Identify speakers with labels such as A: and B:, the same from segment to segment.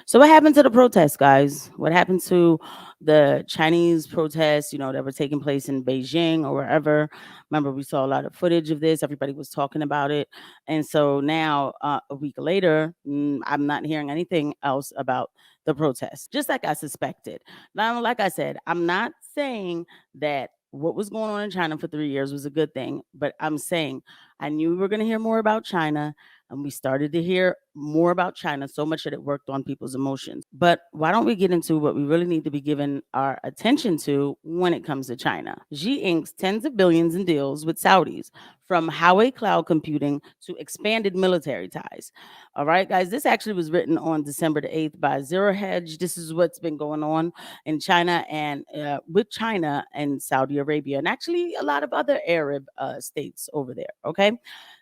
A: So what happened to the protests, guys? What happened to the Chinese protests, that were taking place in Beijing or wherever? Remember, we saw a lot of footage of this. Everybody was talking about it. And so now, a week later, I'm not hearing anything else about the protests, just like I suspected. Now, like I said, I'm not saying that what was going on in China for 3 years was a good thing, but I'm saying I knew we were going to hear more about China, and we started to hear more about China so much that it worked on people's emotions. But why don't we get into what we really need to be giving our attention to when it comes to China? Xi inks tens of billions in deals with Saudis, from Huawei cloud computing to expanded military ties. All right, guys, this actually was written on December the 8th by Zero Hedge. This is what's been going on in China and with China and Saudi Arabia, and actually a lot of other Arab states over there. Okay.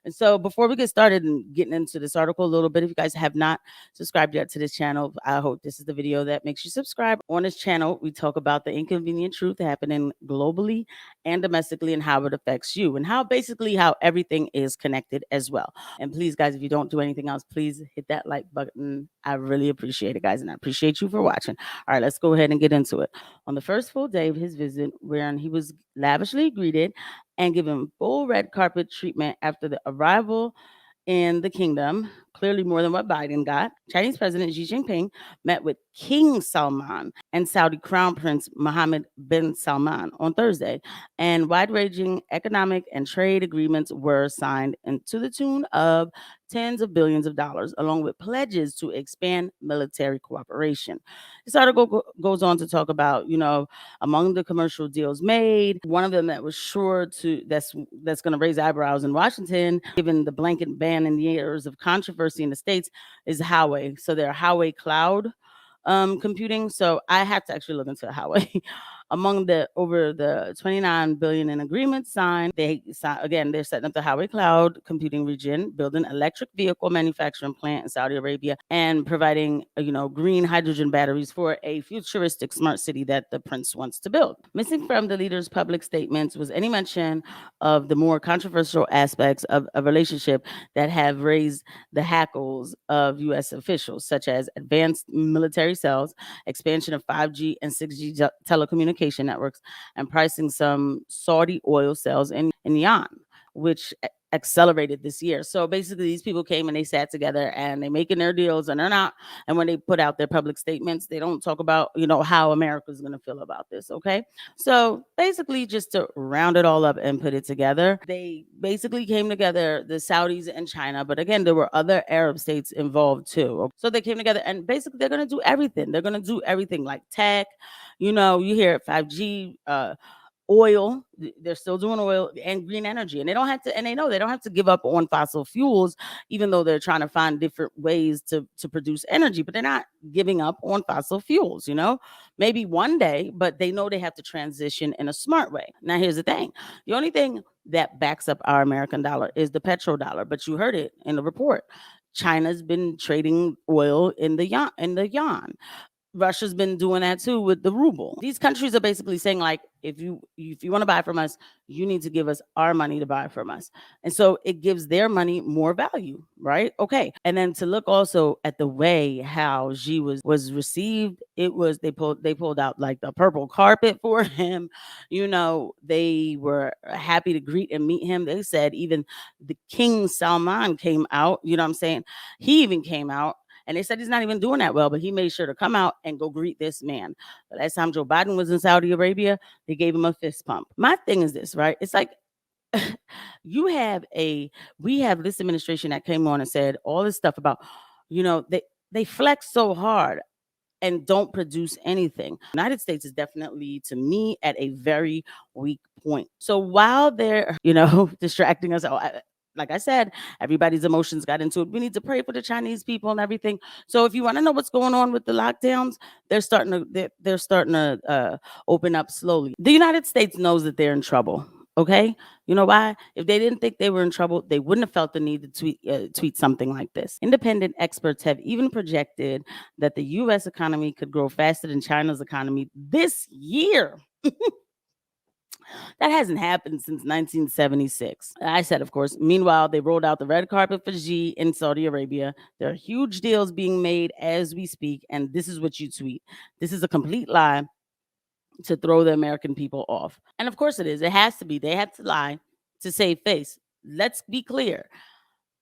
A: And so before we get started and getting into this article a little bit, if you guys have not subscribed yet to this channel, I hope this is the video that makes you subscribe. On this channel, we talk about the inconvenient truth happening globally and domestically and how it affects you and how everything is connected as well. And please, guys, if you don't do anything else, please hit that like button. I really appreciate it, guys, and I appreciate you for watching. All right, let's go ahead and get into it. On the first full day of his visit, wherein he was lavishly greeted and given full red carpet treatment after the arrival in the kingdom, clearly more than what Biden got, Chinese President Xi Jinping met with King Salman and Saudi Crown Prince Mohammed bin Salman on Thursday, and wide-ranging economic and trade agreements were signed to the tune of tens of billions of dollars, along with pledges to expand military cooperation. This article goes on to talk about, among the commercial deals made, one of them that was sure to that's going to raise eyebrows in Washington, given the blanket ban in the years of controversy in the states, is Huawei. So their Huawei cloud computing. So I had to actually look into Huawei. Among the over the 29 billion in agreements signed, they're setting up the Huawei cloud computing region, building electric vehicle manufacturing plant in Saudi Arabia, and providing green hydrogen batteries for a futuristic smart city that the prince wants to build. Missing from the leader's public statements was any mention of the more controversial aspects of a relationship that have raised the hackles of U.S. officials, such as advanced military cells, expansion of 5G and 6G telecommunication networks, and pricing some Saudi oil sales in yuan, which accelerated this year. So basically, these people came and they sat together and they making their deals, and they're not. And when they put out their public statements, they don't talk about how America's going to feel about this. Okay, so basically, just to round it all up and put it together, they basically came together, the Saudis and China. But again, there were other Arab states involved too. So they came together, and basically, they're going to do everything. They're going to do everything like tech. You hear 5G. Oil, they're still doing oil and green energy, and they don't have to, and they know they don't have to give up on fossil fuels, even though they're trying to find different ways to produce energy, but they're not giving up on fossil fuels, maybe one day, but they know they have to transition in a smart way. Now here's the thing, the only thing that backs up our American dollar is the petrodollar, but you heard it in the report. China's been trading oil in the yuan. Russia's been doing that too with the ruble. These countries are basically saying, like, if you want to buy from us, you need to give us our money to buy from us. And so it gives their money more value, right? Okay. And then to look also at the way how Xi was received, they pulled out like the purple carpet for him. They were happy to greet and meet him. They said even the King Salman came out, you know what I'm saying? He even came out, and they said he's not even doing that well, but he made sure to come out and go greet this man. The last time Joe Biden was in Saudi Arabia, they gave him a fist pump. My thing is this, right? It's like you have we have this administration that came on and said all this stuff about, they flex so hard and don't produce anything. United States is definitely, to me, at a very weak point. So while they're, distracting us, like I said, everybody's emotions got into it. We need to pray for the Chinese people and everything. So if you want to know what's going on with the lockdowns, they're starting to open up slowly. The United States knows that they're in trouble. Okay, you know why? If they didn't think they were in trouble, they wouldn't have felt the need to tweet something like this. Independent experts have even projected that the U.S. economy could grow faster than China's economy this year. That hasn't happened since 1976. I said, of course. Meanwhile, they rolled out the red carpet for Xi in Saudi Arabia. There are huge deals being made as we speak, and this is what you tweet. This is a complete lie to throw the American people off. And of course it is. It has to be. They have to lie to save face. Let's be clear.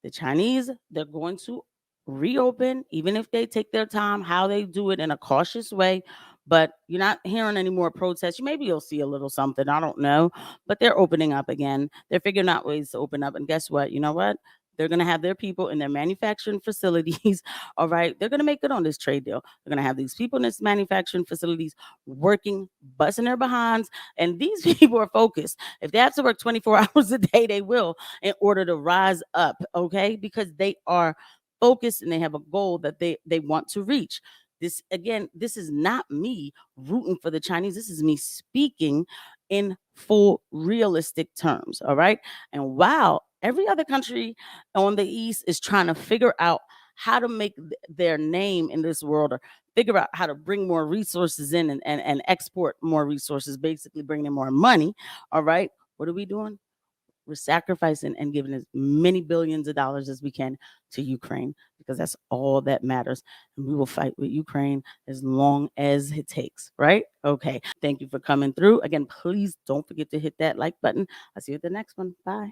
A: The Chinese, they're going to reopen, even if they take their time, how they do it in a cautious way. But you're not hearing any more protests. Maybe you'll see a little something. I don't know. But they're opening up again. They're figuring out ways to open up. And guess what? You know what? They're going to have their people in their manufacturing facilities. All right. They're going to make good on this trade deal. They're going to have these people in this manufacturing facilities working, busting their behinds. And these people are focused. If they have to work 24 hours a day, they will, in order to rise up. Okay. Because they are focused and they have a goal that they want to reach. This, again, this is not me rooting for the Chinese. This is me speaking in full realistic terms. All right. And while every other country on the East is trying to figure out how to make their name in this world, or figure out how to bring more resources in and export more resources, basically bringing in more money. All right. What are we doing? We're sacrificing and giving as many billions of dollars as we can to Ukraine, because that's all that matters. And we will fight with Ukraine as long as it takes, right? Okay. Thank you for coming through. Again, please don't forget to hit that like button. I'll see you at the next one. Bye.